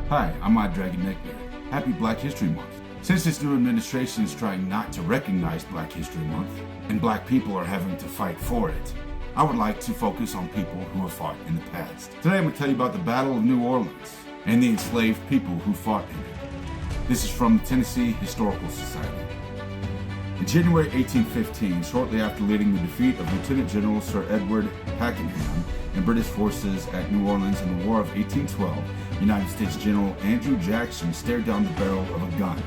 Hi, I'm Odd Dragon Neckbeard. Happy Black History Month. Since this new administration is trying not to recognize Black History Month, and black people are having to fight for it, I would like to focus on people who have fought in the past. Today I'm going to tell you about the Battle of New Orleans and the enslaved people who fought in it. This is from the Tennessee Historical Society. In January 1815, shortly after leading the defeat of Lieutenant General Sir Edward Pakenham and British forces at New Orleans in the War of 1812, United States General Andrew Jackson stared down the barrel of a gun.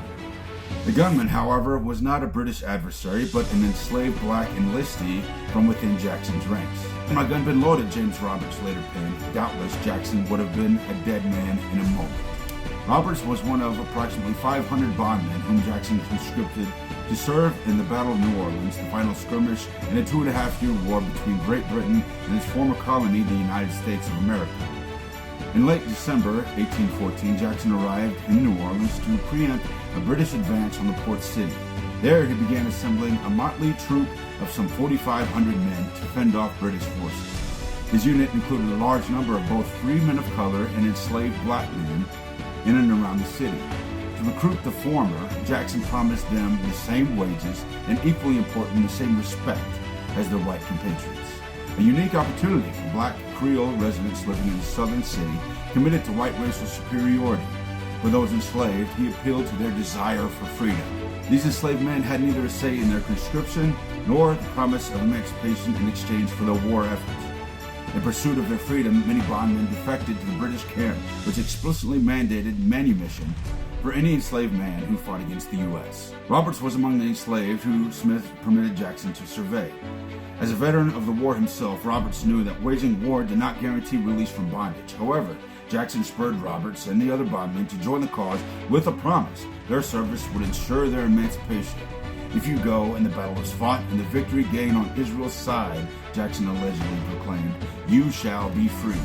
The gunman, however, was not a British adversary, but an enslaved black enlistee from within Jackson's ranks. Had my gun been loaded, James Roberts later penned, doubtless Jackson would have been a dead man in a moment. Roberts was one of approximately 500 bondmen whom Jackson conscripted to serve in the Battle of New Orleans, the final skirmish in a 2.5-year war between Great Britain and its former colony, the United States of America. In late December 1814, Jackson arrived in New Orleans to preempt a British advance on the port city. There he began assembling a motley troop of some 4,500 men to fend off British forces. His unit included a large number of both free men of color and enslaved black men in and around the city. To recruit the former, Jackson promised them the same wages and, equally important, the same respect as their white compatriots. A unique opportunity for black Creole residents living in the southern city committed to white racial superiority. For those enslaved, he appealed to their desire for freedom. These enslaved men had neither a say in their conscription nor the promise of emancipation in exchange for their war efforts. In pursuit of their freedom, many bondmen defected to the British camp, which explicitly mandated manumission for any enslaved man who fought against the U.S. Roberts was among the enslaved who Smith permitted Jackson to survey. As a veteran of the war himself, Roberts knew that waging war did not guarantee release from bondage. However, Jackson spurred Roberts and the other bondmen to join the cause with a promise their service would ensure their emancipation. "If you go and the battle is fought and the victory gained on Israel's side," Jackson allegedly proclaimed, "you shall be free."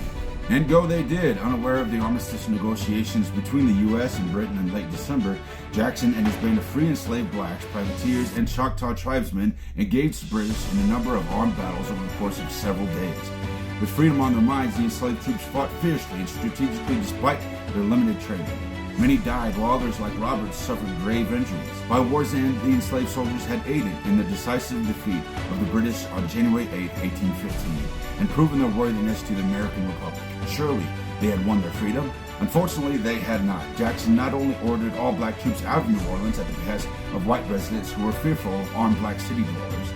And go they did. Unaware of the armistice negotiations between the U.S. and Britain in late December, Jackson and his band of free enslaved blacks, privateers, and Choctaw tribesmen engaged the British in a number of armed battles over the course of several days. With freedom on their minds, the enslaved troops fought fiercely and strategically despite their limited training. Many died, while others, like Roberts, suffered grave injuries. By war's end, the enslaved soldiers had aided in the decisive defeat of the British on January 8, 1815, and proven their worthiness to the American Republic. Surely they had won their freedom. Unfortunately, they had not. Jackson not only ordered all black troops out of New Orleans at the behest of white residents who were fearful of armed black city dwellers,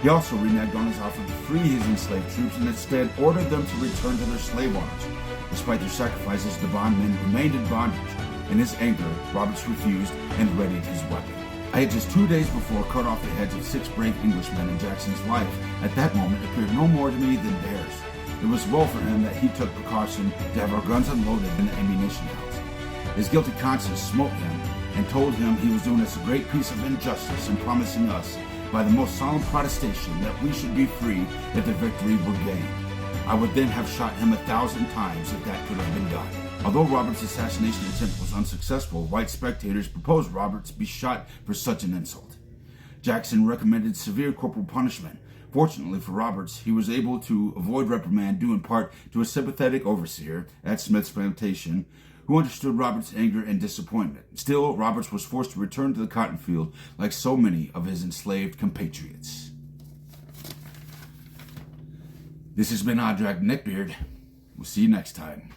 he also reneged on his offer to free his enslaved troops and instead ordered them to return to their slave owners. Despite their sacrifices, the bondmen remained in bondage. In his anger, Roberts refused and readied his weapon. I had just 2 days before cut off the heads of 6 brave Englishmen, and Jackson's life at that moment appeared no more to me than theirs. It was well for him that he took precaution to have our guns unloaded in the ammunition house. His guilty conscience smote him and told him he was doing us a great piece of injustice in promising us, by the most solemn protestation, that we should be free if the victory were gained. I would then have shot him 1,000 times if that could have been done. Although Roberts' assassination attempt was unsuccessful, white spectators proposed Roberts be shot for such an insult. Jackson recommended severe corporal punishment. Fortunately for Roberts, he was able to avoid reprimand due in part to a sympathetic overseer at Smith's plantation who understood Roberts' anger and disappointment. Still, Roberts was forced to return to the cotton field like so many of his enslaved compatriots. This has been Odd Dragon Neckbeard. We'll see you next time.